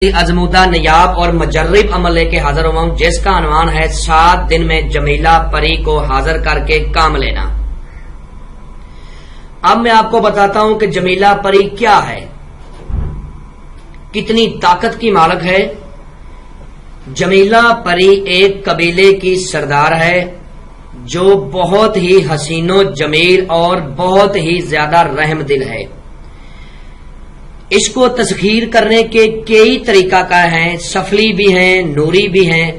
ازمودہ نیاب اور مجرب عمل لے کے حاضر ہوا ہوں، جس کا عنوان ہے 7 دن میں جمیلہ پری کو حاضر کر کے کام لینا۔ اب میں آپ کو بتاتا ہوں کہ جمیلہ پری کیا ہے، کتنی طاقت کی مالک ہے۔ جمیلہ پری ایک قبیلے کی سردار ہے جو بہت ہی حسین و جمیل اور بہت ہی زیادہ رحم دل ہے۔ اس کو تسخیر کرنے کے کئی طریقہ کار ہیں، سفلی بھی ہیں، نوری بھی ہیں،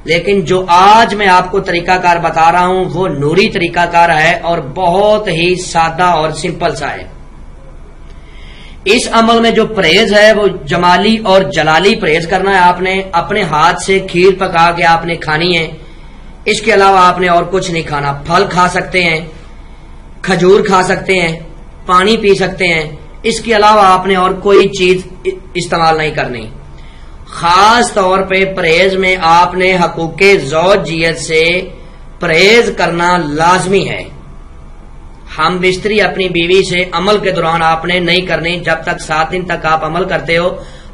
لیکن جو آج میں آپ کو طریقہ کار بتا رہا ہوں وہ نوری طریقہ کار ہے اور بہت ہی سادہ اور سمپل سا ہے۔ اس عمل میں جو پرہیز ہے وہ جمالی اور جلالی پرہیز کرنا ہے۔ آپ نے اپنے ہاتھ سے کھیر پکا کے آپ نے کھانی ہے، اس کے علاوہ آپ نے اور کچھ نہیں کھانا۔ پھل کھا سکتے ہیں، کھجور کھا سکتے ہیں، پانی پی سکتے ہیں، اس کے علاوہ آپ نے اور کوئی چیز استعمال نہیں کرنی۔ خاص طور پہ پرہیز میں آپ نے حقوق زوجیت سے پرہیز کرنا لازمی ہے۔ ہم بستری اپنی بیوی سے عمل کے دوران آپ نے نہیں کرنی، جب تک 7 دن تک آپ عمل کرتے ہو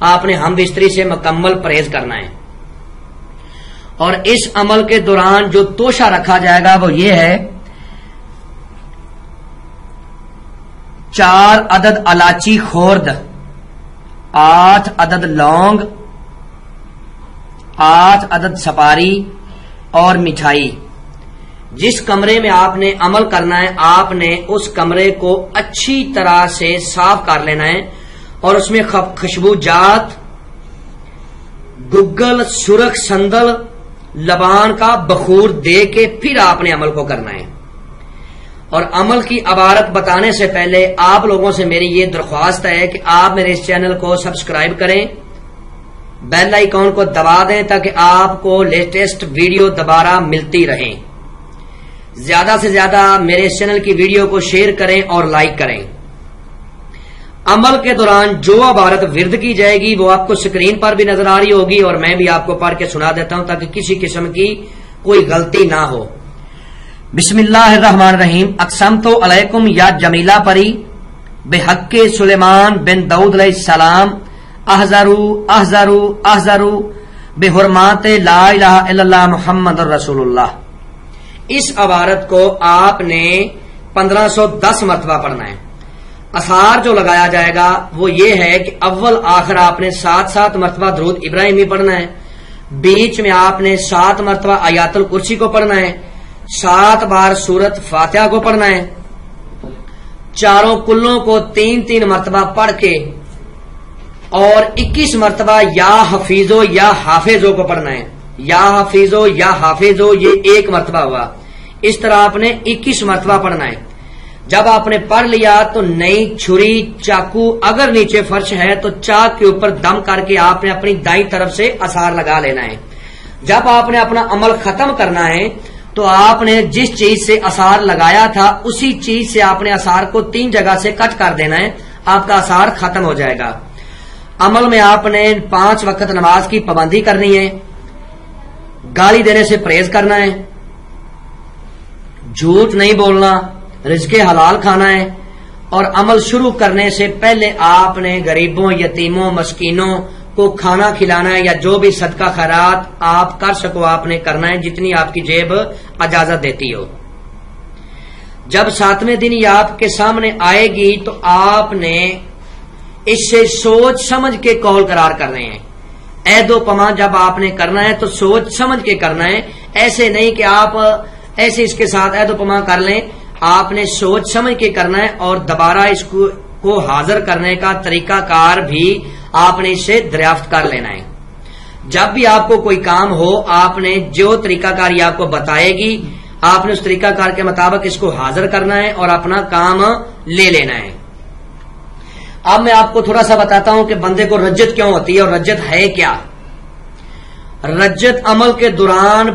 آپ نے ہم بستری سے مکمل پرہیز کرنا ہے۔ اور اس عمل کے دوران جو توشہ رکھا جائے گا وہ یہ ہے 4 عدد الائچی خورد، 8 عدد لونگ، 8 عدد سپاری اور مٹھائی۔ جس کمرے میں آپ نے عمل کرنا ہے آپ نے اس کمرے کو اچھی طرح سے صاف کر لینا ہے اور اس میں خوشبو جات، گگل، سرخ سندل، لبان کا بخور دے کے پھر آپ نے عمل کو کرنا ہے۔ اور عمل کی عبارت بتانے سے پہلے آپ لوگوں سے میری یہ درخواست ہے کہ آپ میرے اس چینل کو سبسکرائب کریں، بیل آئیکن کو دبا دیں تاکہ آپ کو لیٹسٹ ویڈیو دوبارہ ملتی رہیں۔ زیادہ سے زیادہ میرے اس چینل کی ویڈیو کو شیئر کریں اور لائک کریں۔ عمل کے دوران جو عبارت ورد کی جائے گی وہ آپ کو سکرین پر بھی نظر آ رہی ہوگی اور میں بھی آپ کو پڑھ کے سنا دیتا ہوں تاکہ کسی قسم کی کوئی غلطی نہ ہو۔ بسم اللہ الرحمن الرحیم۔ اقسمت علیکم یا جمیلہ پری بحق سلیمان بن داؤد علیہ السلام احذروا بحرمات لا الہ الا اللہ محمد رسول اللہ۔ اس عبارت کو آپ نے 1510 مرتبہ پڑھنا ہے۔ اثار جو لگایا جائے گا وہ یہ ہے کہ اول آخر آپ نے 7 مرتبہ درود ابراہیمی پڑھنا ہے، بیچ میں آپ نے 7 مرتبہ آیات الکرسی کو پڑھنا ہے، 7 بار سورت فاتحہ کو پڑھنا ہے، چاروں کلوں کو 3 مرتبہ پڑھ کے اور 21 مرتبہ یا حفیظو یا حافظو کو پڑھنا ہے۔ یا حفیظو یا حافظو یہ 1 مرتبہ ہوا، اس طرح آپ نے 21 مرتبہ پڑھنا ہے۔ جب آپ نے پڑھ لیا تو نئی چھری چاقو اگر نیچے فرش ہے تو چاک کے اوپر دم کر کے آپ نے اپنی دائیں طرف سے اثار لگا لینا ہے۔ جب آپ نے اپنا عمل ختم کرنا ہے تو آپ نے جس چیز سے اثار لگایا تھا اسی چیز سے آپ نے اثار کو 3 جگہ سے کٹ کر دینا ہے، آپ کا اثار ختم ہو جائے گا۔ عمل میں آپ نے 5 وقت نماز کی پابندی کرنی ہے، گالی دینے سے پرہیز کرنا ہے، جھوٹ نہیں بولنا، رزق حلال کھانا ہے، اور عمل شروع کرنے سے پہلے آپ نے غریبوں، یتیموں، مسکینوں کو کھانا کھلانا ہے یا جو بھی صدقہ خیرات آپ کر سکو آپ نے کرنا ہے، جتنی آپ کی جیب اجازت دیتی ہو۔ جب 7ویں دن یہ آپ کے سامنے آئے گی تو آپ نے اس سے سوچ سمجھ کے قول قرار کرنے ہیں۔ عہد و پیمان جب آپ نے کرنا ہے تو سوچ سمجھ کے کرنا ہے، ایسے نہیں کہ آپ ایسے اس کے ساتھ عہد و پیمان کر لیں، آپ نے سوچ سمجھ کے کرنا ہے اور دوبارہ اس کو حاضر کرنے کا طریقہ کار بھی آپ نے اس سے دریافت کر لینا ہے۔ جب بھی آپ کو کوئی کام ہو آپ نے جو طریقہ کار یہ آپ کو بتائے گی آپ نے اس طریقہ کار کے مطابق اس کو حاضر کرنا ہے اور اپنا کام لے لینا ہے۔ اب میں آپ کو تھوڑا سا بتاتا ہوں کہ بندے کو رجت کیوں ہوتی ہے اور رجت ہے کیا۔ رجت عمل کے دوران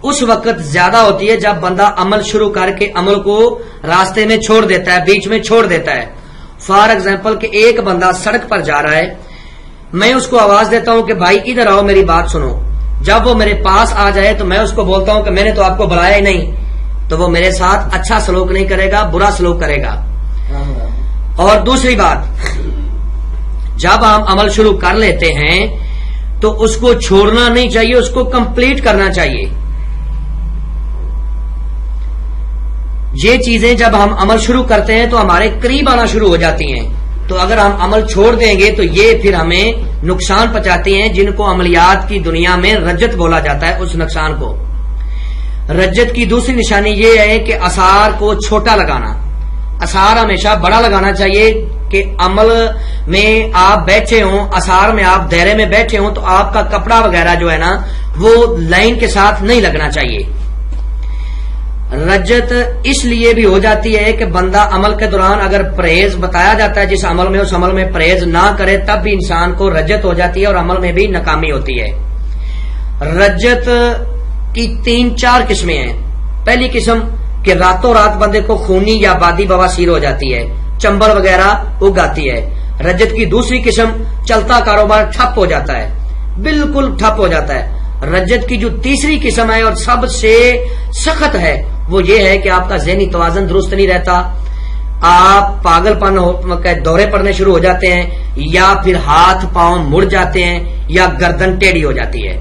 اس وقت زیادہ ہوتی ہے جب بندہ عمل شروع کر کے عمل کو راستے میں چھوڑ دیتا ہے، بیچ میں چھوڑ دیتا ہے۔ فار ایگزامپل کہ ایک بندہ سڑک پر جا رہا ہے، میں اس کو آواز دیتا ہوں کہ بھائی ادھر آؤ میری بات سنو، جب وہ میرے پاس آ جائے تو میں اس کو بولتا ہوں کہ میں نے تو آپ کو بلایا ہی نہیں، تو وہ میرے ساتھ اچھا سلوک نہیں کرے گا، برا سلوک کرے گا۔ اور دوسری بات، جب ہم عمل شروع کر لیتے ہیں تو اس کو چھوڑنا نہیں چاہیے، اس کو کمپلیٹ کرنا چاہیے۔ یہ چیزیں جب ہم عمل شروع کرتے ہیں تو ہمارے قریب آنا شروع ہو جاتی ہیں، تو اگر ہم عمل چھوڑ دیں گے تو یہ پھر ہمیں نقصان پہنچاتی ہیں، جن کو عملیات کی دنیا میں رجت بولا جاتا ہے۔ اس نقصان کو، رجت کی دوسری نشانی یہ ہے کہ آثار کو چھوٹا لگانا۔ آثار ہمیشہ بڑا لگانا چاہیے کہ عمل میں آپ بیٹھے ہوں، آثار میں آپ دائرے میں بیٹھے ہوں تو آپ کا کپڑا وغیرہ جو ہے نا وہ لائن کے ساتھ نہیں لگنا چاہیے۔ رجت اس لیے بھی ہو جاتی ہے کہ بندہ عمل کے دوران اگر پرہیز بتایا جاتا ہے جس عمل میں، اس عمل میں پرہیز نہ کرے تب بھی انسان کو رجت ہو جاتی ہے اور عمل میں بھی ناکامی ہوتی ہے۔ رجت کی 3-4 قسمیں ہیں۔ پہلی قسم کہ راتوں رات بندے کو خونی یا بادی بواسیر ہو جاتی ہے، چمبل وغیرہ اگاتی ہے۔ رجت کی دوسری قسم چلتا کاروبار ٹھپ ہو جاتا ہے، بالکل ٹھپ ہو جاتا ہے۔ رجت کی جو تیسری قسم ہے اور سب سے سخت ہے وہ یہ ہے کہ آپ کا ذہنی توازن درست نہیں رہتا، آپ پاگل پن دورے پڑنے شروع ہو جاتے ہیں، یا پھر ہاتھ پاؤں مڑ جاتے ہیں، یا گردن ٹیڑھی ہو جاتی ہے۔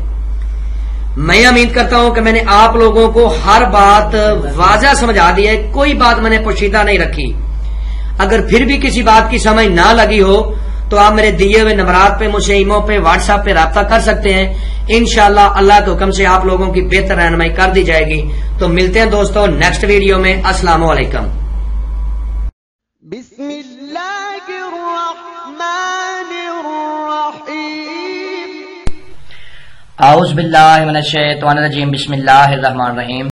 میں امید کرتا ہوں کہ میں نے آپ لوگوں کو ہر بات واضح سمجھا دی ہے، کوئی بات میں نے پوشیدہ نہیں رکھی۔ اگر پھر بھی کسی بات کی سمجھ نہ لگی ہو تو آپ میرے دیے ہوئے نمبرات پہ، مجھے ایمو پہ، واٹس ایپ پہ رابطہ کر سکتے ہیں۔ انشاءاللہ اللہ کے حکم سے آپ لوگوں کی بہتر رہنمائی کر دی جائے گی۔ تو ملتے ہیں دوستوں نیکسٹ ویڈیو میں۔ السلام علیکم۔ بسم اللہ الرحمن الرحیم۔ اعوذ باللہ من الشیطان الرجیم، بسم اللہ الرحمن الرحیم۔